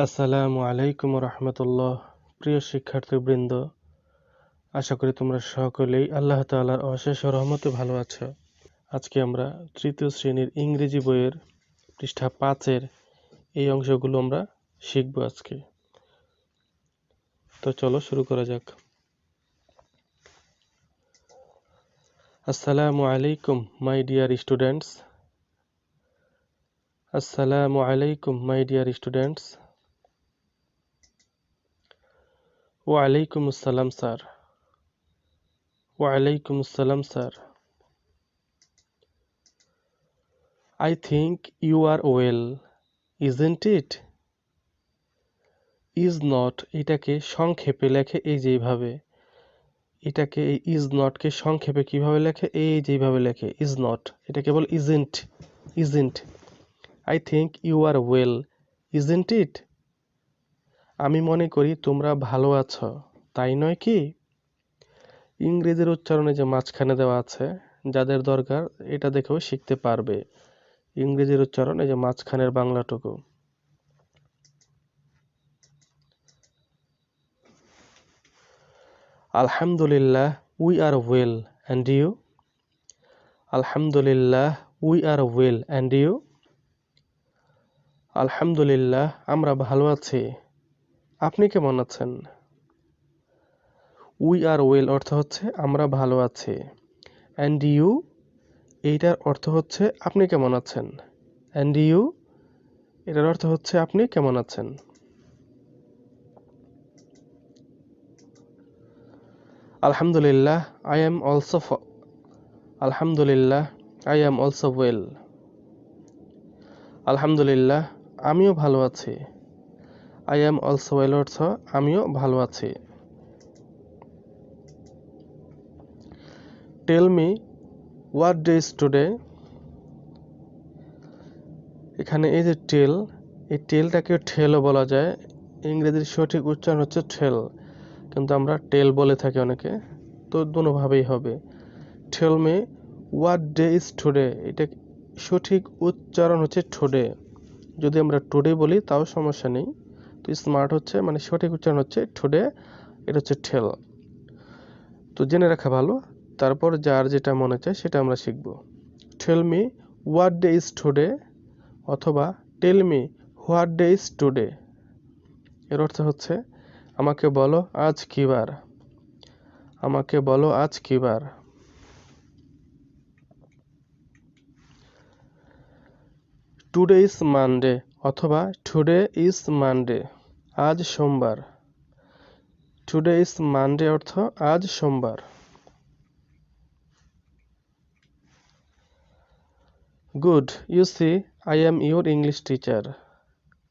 আসসালামু আলাইকুম রহমতুল্লাহ। প্রিয় শিক্ষার্থীবৃন্দ, আশা করি তোমরা সকলেই আল্লাহ তাআলার অশেষ রহমতে ভালো আছো। আজকে আমরা তৃতীয় শ্রেণীর ইংরেজি বইয়ের পৃষ্ঠা 5-এর এই অংশগুলো আমরা শিখব আজকে। তো চলো শুরু করা যাক। আসসালামু আলাইকুম মাই ডিয়ার স্টুডেন্টস। আসসালামু আলাইকুম মাই ডিয়ার স্টুডেন্টস। ওয়ালাইকুম আসসালাম স্যার। ওয়ালাইকুম আসসালাম sir. I think you are well, isn't it? Is not এটাকে সংক্ষেপে লেখে এই যেভাবে। এটাকে এই is not কে সংক্ষেপে কিভাবে লেখে এই যেভাবে লেখে is not। এটা কেবল isn't, isn't. I think you are well, isn't it? আমি মনে করি তোমরা ভালো আছো, তাই নয় কি? ইংরেজির উচ্চারণে যে মাঝখানে দেওয়া আছে, যাদের দরকার এটা দেখেও শিখতে পারবে। ইংরেজির উচ্চারণ এই যে মাঝখানের বাংলাটুকু। Alhamdulillah, we are well, and you? Alhamdulillah, we are well, and you? আলহামদুলিল্লাহ, আমরা ভালো আছি। আপনি কেমন আছেন? We are well অর্থ হচ্ছে আমরা ভালো আছি। And you? এইটার অর্থ হচ্ছে আপনি কেমন আছেন। And you? এটার অর্থ হচ্ছে আপনি কেমন আছেন। আলহামদুলিল্লাহ, আলহামদুলিল্লাহ, I am also well. আলহামদুলিল্লাহ, আমিও ভালো আছি। I am also well অর্থ আমিও ভালো আছি। Tell me, what day is today? এখানে এই যে টেল, এই টেলটাকে ঠেলও বলা যায়। ইংরেজির সঠিক উচ্চারণ হচ্ছে ঠেল, কিন্তু আমরা টেল বলে থাকি অনেকে, তো দুটোভাবেই হবে। Tell me what day is today, এটা সঠিক উচ্চারণ হচ্ছে টুডে। যদি আমরা টুডে বলি তাও সমস্যা নেই, তো স্মার্ট হচ্ছে মানে সঠিক উচ্চারণ হচ্ছে টুডে, এটা হচ্ছে ঠেল। তো জেনে রাখা ভালো, তারপর যার যেটা মনে চায় সেটা আমরা শিখব। Tell me what day is today অথবা tell me what day is today. এর অর্থ হচ্ছে আমাকে বলো আজ কি বার, আমাকে বলো আজ কি বার। টুডে ইজ মানডে অথবা টুডে ইজ মানডে, আজ সোমবার। টুডে ইজ মানডে অর্থ আজ সোমবার। Good, you see I am your English teacher.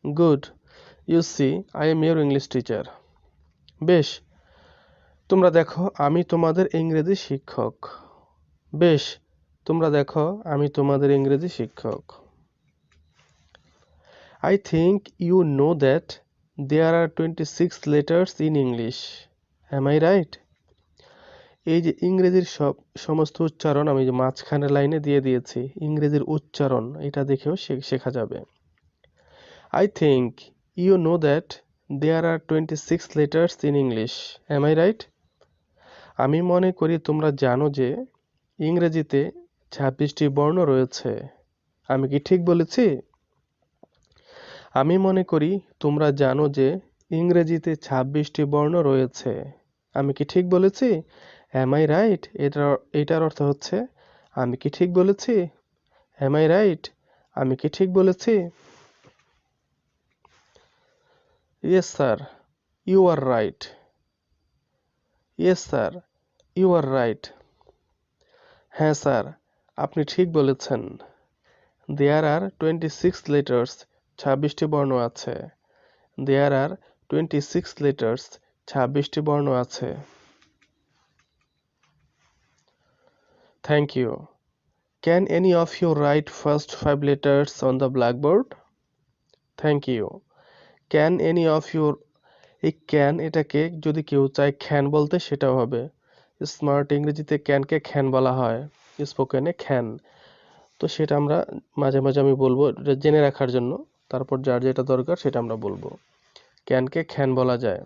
Good, you see I am your English teacher. বেশ, তোমরা দেখো আমি তোমাদের ইংরেজি শিক্ষক। বেশ, তোমরা দেখো আমি তোমাদের ইংরেজি শিক্ষক। I think you know that there are 26 letters in English. Am I right? এই যে ইংরেজির সমস্ত উচ্চারণ আমি যে মাঝখানের লাইনে দিয়ে দিয়েছি, ইংরেজির উচ্চারণ এটা দেখেও শেখা যাবে। I think you know that there are 26 letters in English. Am I right? আমি মনে করি তোমরা জানো যে ইংরেজিতে 26টি বর্ণ রয়েছে। আমি কি ঠিক বলেছি? আমি মনে করি তোমরা জানো যে ইংরেজিতে 26টি বর্ণ রয়েছে। আমি কি ঠিক বলেছি? Am I right? এটার অর্থ হচ্ছে আমি কি ঠিক বলেছি? Am I right? আমি কি ঠিক বলেছি? Yes sir, you are right. Yes sir, you are right. হ্যাঁ স্যার, আপনি ঠিক বলেছেন। There are 26 letters. 26টি বর্ণ আছে। There are 26 letters. 26টি বর্ণ আছে। Thank you. Can any of you write first 5 letters on the blackboard? Thank you. Can any of you, এই can এটাকে যদি কেউ চায় can বলতে সেটাও হবে। স্মার্ট ইংরেজিতে ক্যানকে খ্যান বলা হয়, স্পোকেনে খ্যান। তো সেটা আমরা মাঝে মাঝে আমি বলবো, এটা জেনে রাখার জন্য, তারপর যার যেটা দরকার সেটা আমরা বলবো। ক্যানকে ক্যান বলা যায়।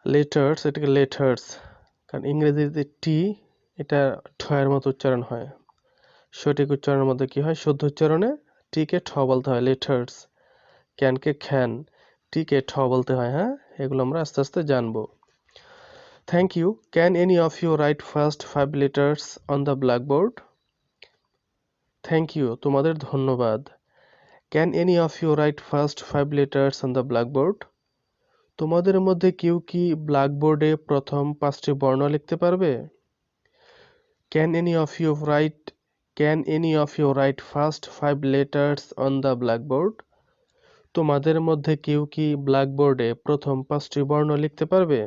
লেটার্স, এটাকে লেটার্স, কারণ ইংরেজিতে টি এটা ঠয়ের মতো উচ্চারণ হয়। সঠিক উচ্চারণের মধ্যে কি হয়, শুদ্ধ উচ্চারণে টিকে ঠ বলতে হয়, লেটার্স। ক্যানকে খ্যান, টিকে ঠ বলতে হয়। হ্যাঁ, এগুলো আমরা আস্তে আস্তে জানবো। Thank you. Can any of you write first 5 letters on the blackboard? Thank you, তোমাদের ধন্যবাদ। Can any of you write first 5 letters on the blackboard? তোমাদের মধ্যে কেউ কি ব্ল্যাকবোর্ডে প্রথম 5টি বর্ণ লিখতে পারবে? Can any of you write first 5 letters on the blackboard? তোমাদের মধ্যে কেউ কি ব্ল্যাকবোর্ডে প্রথম 5টি বর্ণ লিখতে পারবে?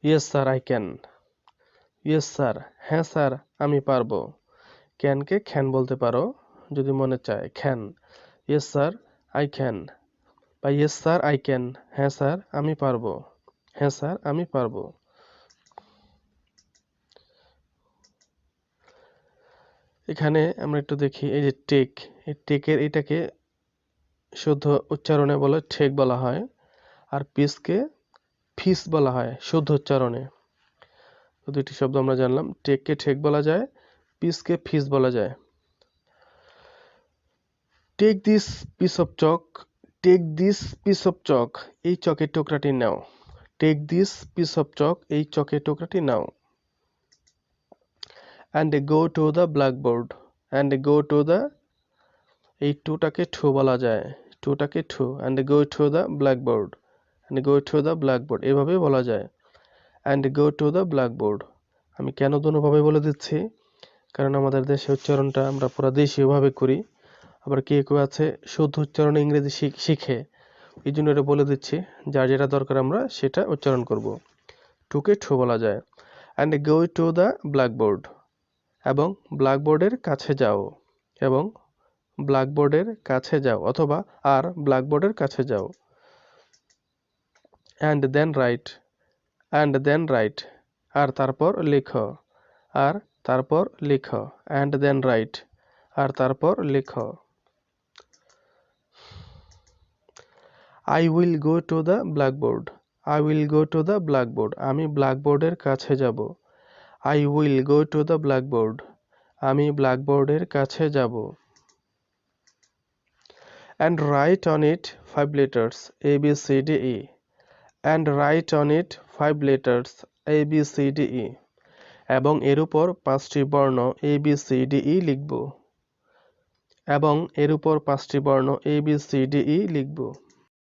Yes sir, I can. Yes sir, হ্যাঁ স্যার, আমি পারবো। ক্যানকে খ্যান বলতে পারো যদি মনে চায়, খ্যান। ইয়েস স্যার, আই ক্যান, বা ইয়েস স্যার, আই ক্যান, হ্যাঁ স্যার, আমি পারবো। হ্যাঁ স্যার, আমি পারবো। এখানে আমরা একটু দেখি, এই যে টেক, এই টেকের এটাকে শুদ্ধ উচ্চারণে বলে ঠেক বলা হয়, আর পিসকে ফিস বলা হয় শুদ্ধ উচ্চারণে। তো দুইটি শব্দ আমরা জানলাম, টেককে ঠেক বলা যায়, পিসকে ফিস বলা যায়। Take this piece of chalk, take this piece of chalk, এই চকের টুকরাটি নাও। Take this piece of chalk, এই চকের টুকরাটি নাও। And go to the blackboard, and go to the, এই টুটাকে ঠু বলা যায়, টুটাকে to, and go to the blackboard, and go to the blackboard, এভাবে বলা যায়। And go to the blackboard, আমি কেন দুভাবে বলে দিচ্ছি, কারণ আমাদের দেশে উচ্চারণটা আমরা পুরো দেশীয়ভাবে করি, আবার কেউ কেউ আছে শুদ্ধ উচ্চারণে ইংরেজি শিখে, এই জন্য এটা বলে দিচ্ছি, যার যেটা দরকার আমরা সেটা উচ্চারণ করব। টুকে ঠু বলা যায়। And go to the blackboard, এবং ব্ল্যাকবোর্ডের কাছে যাও, এবং ব্ল্যাকবোর্ডের কাছে যাও, অথবা আর ব্ল্যাকবোর্ডের কাছে যাও। And then write, and then write, আর তারপর লেখো, আর তারপর লেখো। অ্যান্ড দেন রাইট, আর তারপর লেখো। I will go to the blackboard, I will go to the blackboard, আমি ব্ল্যাকবোর্ডের কাছে যাব। I will go to the blackboard, আমি ব্ল্যাকবোর্ডের কাছে যাব। And write on it 5 letters A B C D E, and write on it 5 letters A B C D E, এবং এর উপর 5টি বর্ণ A B C D E লিখব, এবং এর উপর 5টি বর্ণ A B C D E লিখব।